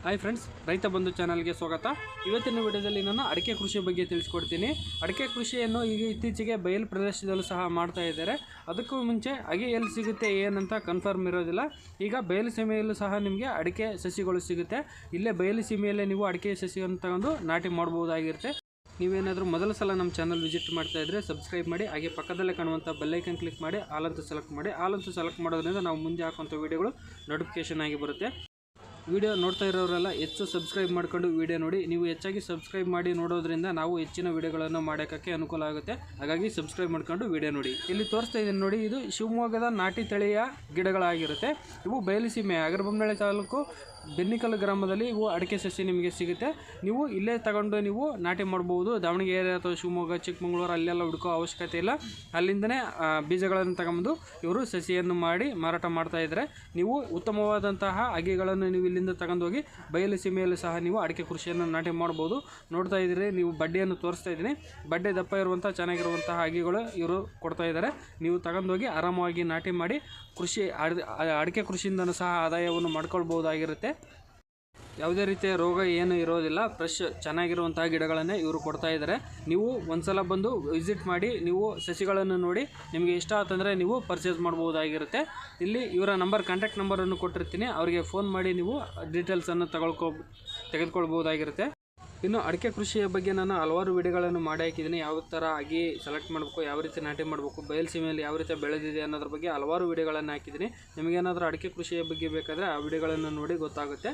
Hi friends, ರೈತ ಬಂಧು ಚಾನಲ್ಗೆ ಸ್ವಾಗತ. ಇವತ್ತಿನ ವಿಡಿಯೋದಲ್ಲಿ ನಾನು ಅಡಿಕೆ ಕೃಷಿ ಬಗ್ಗೆ ತಿಳಿಸ್ಕೊಡ್ತೀನಿ. ಅಡಿಕೆ ಕೃಷಿಯನ್ನು ಈಗ ಇತ್ತೀಚೆಗೆ ಬಯಲು ಪ್ರದೇಶದಲ್ಲೂ ಸಹ ಮಾಡ್ತಾ ಇದ್ದಾರೆ. ಅದಕ್ಕೂ ಮುಂಚೆ ಅಗೆ ಎಲ್ಲಿ ಸಿಗುತ್ತೆ ಏನಂತ ಕನ್ಫರ್ಮ್ ಇರೋದಿಲ್ಲ. ಈಗ ಬಯಲು ಸೀಮೆಯಲ್ಲೂ ಸಹ ನಿಮಗೆ ಅಡಿಕೆ ಸಸಿಗಳು ಸಿಗುತ್ತೆ. ಇಲ್ಲೇ ಬಯಲು ಸೀಮೆಯಲ್ಲೇ ನೀವು ಅಡಿಕೆ ಸಸಿಯನ್ನು ತಗೊಂಡು ನಾಟಿ ಮಾಡ್ಬೋದಾಗಿರುತ್ತೆ. ನೀವೇನಾದರೂ ಮೊದಲ ಸಲ ನಮ್ಮ ಚಾನಲ್ ವಿಸಿಟ್ ಮಾಡ್ತಾ ಇದ್ದರೆ ಸಬ್ಸ್ಕ್ರೈಬ್ ಮಾಡಿ, ಹಾಗೆ ಪಕ್ಕದಲ್ಲೇ ಕಾಣುವಂಥ ಬೆಲ್ಲೈಕನ್ ಕ್ಲಿಕ್ ಮಾಡಿ ಆಲಂತೂ ಸೆಲೆಕ್ಟ್ ಮಾಡಿ. ಆಲಂತೂ ಸೆಲೆಕ್ಟ್ ಮಾಡೋದ್ರಿಂದ ನಾವು ಮುಂದೆ ಹಾಕುವಂಥ ವೀಡಿಯೋಗಳು ನೋಟಿಫಿಕೇಷನ್ ಆಗಿ ಬರುತ್ತೆ. ವಿಡಿಯೋ ನೋಡ್ತಾ ಇರೋರೆಲ್ಲ ಹೆಚ್ಚು ಸಬ್ಸ್ಕ್ರೈಬ್ ಮಾಡ್ಕೊಂಡು ವಿಡಿಯೋ ನೋಡಿ. ನೀವು ಹೆಚ್ಚಾಗಿ ಸಬ್ಸ್ಕ್ರೈಬ್ ಮಾಡಿ ನೋಡೋದ್ರಿಂದ ನಾವು ಹೆಚ್ಚಿನ ವಿಡಿಯೋಗಳನ್ನು ಮಾಡೋಕ್ಕೆ ಅನುಕೂಲ ಆಗುತ್ತೆ. ಹಾಗಾಗಿ ಸಬ್ಸ್ಕ್ರೈಬ್ ಮಾಡ್ಕೊಂಡು ವಿಡಿಯೋ ನೋಡಿ. ಇಲ್ಲಿ ತೋರಿಸ್ತಾ ಇದ್ದೀನಿ ನೋಡಿ, ಇದು ಶಿವಮೊಗ್ಗದ ನಾಟಿ ತಳಿಯ ಗಿಡಗಳಾಗಿರುತ್ತೆ. ಇವು ಬಯಲುಸೀಮೆ ಅಗರಬೊಮ್ಮನಹಳ್ಳಿ ತಾಲೂಕು ಬೆನ್ನಿಕಲ್ಲು ಗ್ರಾಮದಲ್ಲಿ ಇವು ಅಡಿಕೆ ಸಸಿ ನಿಮಗೆ ಸಿಗುತ್ತೆ. ನೀವು ಇಲ್ಲೇ ತಗೊಂಡು ನೀವು ನಾಟಿ ಮಾಡ್ಬೋದು. ದಾವಣಗೆರೆ ಅಥವಾ ಶಿವಮೊಗ್ಗ, ಚಿಕ್ಕಮಗಳೂರು ಅಲ್ಲೆಲ್ಲ ಹುಡುಕೋ ಅವಶ್ಯಕತೆ ಇಲ್ಲ. ಅಲ್ಲಿಂದನೇ ಬೀಜಗಳನ್ನು ತಗೊಂಬಂದು ಇವರು ಸಸಿಯನ್ನು ಮಾಡಿ ಮಾರಾಟ ಮಾಡ್ತಾ ಇದ್ದಾರೆ. ನೀವು ಉತ್ತಮವಾದಂತಹ ಅಗೆಗಳನ್ನು ನೀವು ಇಲ್ಲಿಂದ ತಗೊಂಡೋಗಿ ಬಯಲು ಸೀಮೆಯಲ್ಲೂ ಸಹ ನೀವು ಅಡಿಕೆ ಕೃಷಿಯನ್ನು ನಾಟಿ ಮಾಡ್ಬೋದು. ನೋಡ್ತಾ ಇದ್ದೀರಿ, ನೀವು ಬಡ್ಡಿಯನ್ನು ತೋರಿಸ್ತಾ ಇದ್ದೀನಿ. ಬಡ್ಡೆ ದಪ್ಪ ಇರುವಂಥ ಚೆನ್ನಾಗಿರುವಂತಹ ಅಗೆಗಳು ಇವರು ಕೊಡ್ತಾ ಇದ್ದಾರೆ. ನೀವು ತಗೊಂಡೋಗಿ ಆರಾಮವಾಗಿ ನಾಟಿ ಮಾಡಿ ಅಡಿಕೆ ಕೃಷಿಯಿಂದನೂ ಸಹ ಆದಾಯವನ್ನು ಮಾಡ್ಕೊಳ್ಬೋದಾಗಿರುತ್ತೆ. ಯಾವುದೇ ರೀತಿಯ ರೋಗ ಏನು ಇರೋದಿಲ್ಲ. ಫ್ರೆಶ್ ಚೆನ್ನಾಗಿರುವಂತಹ ಗಿಡಗಳನ್ನೇ ಇವರು ಕೊಡ್ತಾ ಇದ್ದಾರೆ. ನೀವು ಒಂದ್ಸಲ ಬಂದು ವಿಸಿಟ್ ಮಾಡಿ, ನೀವು ಸಸಿಗಳನ್ನು ನೋಡಿ ನಿಮಗೆ ಇಷ್ಟ ಆತಂದರೆ ನೀವು ಪರ್ಚೇಸ್ ಮಾಡ್ಬೋದಾಗಿರುತ್ತೆ. ಇಲ್ಲಿ ಇವರ ಕಾಂಟ್ಯಾಕ್ಟ್ ನಂಬರನ್ನು ಕೊಟ್ಟಿರ್ತೀನಿ. ಅವರಿಗೆ ಫೋನ್ ಮಾಡಿ ನೀವು ಡೀಟೇಲ್ಸನ್ನು ತೆಗೆದುಕೊಳ್ಬೋದಾಗಿರುತ್ತೆ. ಇನ್ನು ಅಡಿಕೆ ಕೃಷಿಯ ಬಗ್ಗೆ ನಾನು ಹಲವಾರು ವಿಡಿಯೋಗಳನ್ನು ಮಾಡಿ ಹಾಕಿದ್ದೀನಿ. ಯಾವ ಥರ ಆಗಿ ಸೆಲೆಕ್ಟ್ ಮಾಡಬೇಕು, ಯಾವ ರೀತಿ ನಾಟಿ ಮಾಡಬೇಕು, ಬಯಲು ಸೀಮೆಯಲ್ಲಿ ಯಾವ ರೀತಿ ಬೆಳೆದಿದೆ ಅನ್ನೋದ್ರ ಬಗ್ಗೆ ಹಲವಾರು ವಿಡಿಯೋಗಳನ್ನು ಹಾಕಿದ್ದೀನಿ. ನಿಮಗೇನಾದರೂ ಅಡಿಕೆ ಕೃಷಿಯ ಬಗ್ಗೆ ಬೇಕಾದರೆ ಆ ವಿಡಿಯೋಗಳನ್ನು ನೋಡಿ ಗೊತ್ತಾಗುತ್ತೆ.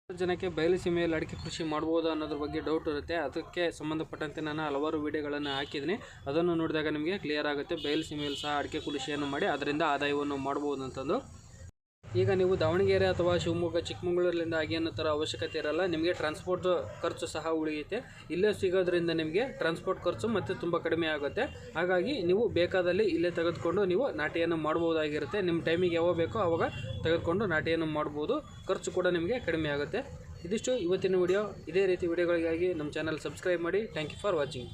ಜನಕ್ಕೆ ಬಯಲು ಸೀಮೆಯಲ್ಲಿ ಅಡಿಕೆ ಕೃಷಿ ಮಾಡ್ಬೋದು ಅನ್ನೋದ್ರ ಬಗ್ಗೆ ಡೌಟ್ ಇರುತ್ತೆ. ಅದಕ್ಕೆ ಸಂಬಂಧಪಟ್ಟಂತೆ ನಾನು ಹಲವಾರು ವಿಡಿಯೋಗಳನ್ನು ಹಾಕಿದ್ದೀನಿ. ಅದನ್ನು ನೋಡಿದಾಗ ನಿಮಗೆ ಕ್ಲಿಯರ್ ಆಗುತ್ತೆ. ಬಯಲು ಸೀಮೆಯಲ್ಲಿ ಸಹ ಅಡಿಕೆ ಕೃಷಿಯನ್ನು ಮಾಡಿ ಅದರಿಂದ ಆದಾಯವನ್ನು ಮಾಡ್ಬೋದು ಅಂತಂದು. ಈಗ ನೀವು ದಾವಣಗೆರೆ ಅಥವಾ ಶಿವಮೊಗ್ಗ, ಚಿಕ್ಕಮಗಳೂರಿನಿಂದ ಅಗೆಯನ್ನು ಥರ ಅವಶ್ಯಕತೆ ಇರಲ್ಲ. ನಿಮಗೆ ಟ್ರಾನ್ಸ್ಪೋರ್ಟ್ ಖರ್ಚು ಸಹ ಉಳಿಯುತ್ತೆ. ಇಲ್ಲೇ ಸಿಗೋದ್ರಿಂದ ನಿಮಗೆ ಟ್ರಾನ್ಸ್ಪೋರ್ಟ್ ಖರ್ಚು ಮತ್ತು ತುಂಬ ಕಡಿಮೆ ಆಗುತ್ತೆ. ಹಾಗಾಗಿ ನೀವು ಬೇಕಾದಲ್ಲಿ ಇಲ್ಲೇ ತೆಗೆದುಕೊಂಡು ನೀವು ನಾಟಿಯನ್ನು ಮಾಡ್ಬೋದಾಗಿರುತ್ತೆ. ನಿಮ್ಮ ಟೈಮಿಗೆ ಯಾವಾಗ ಬೇಕೋ ಆವಾಗ ತೆಗೆದುಕೊಂಡು ನಾಟಿಯನ್ನು ಮಾಡ್ಬೋದು. ಖರ್ಚು ಕೂಡ ನಿಮಗೆ ಕಡಿಮೆ ಆಗುತ್ತೆ. ಇದಿಷ್ಟು ಇವತ್ತಿನ ವಿಡಿಯೋ. ಇದೇ ರೀತಿ ವಿಡಿಯೋಗಳಿಗಾಗಿ ನಮ್ಮ ಚಾನಲ್ ಸಬ್ಸ್ಕ್ರೈಬ್ ಮಾಡಿ. Thank you for watching.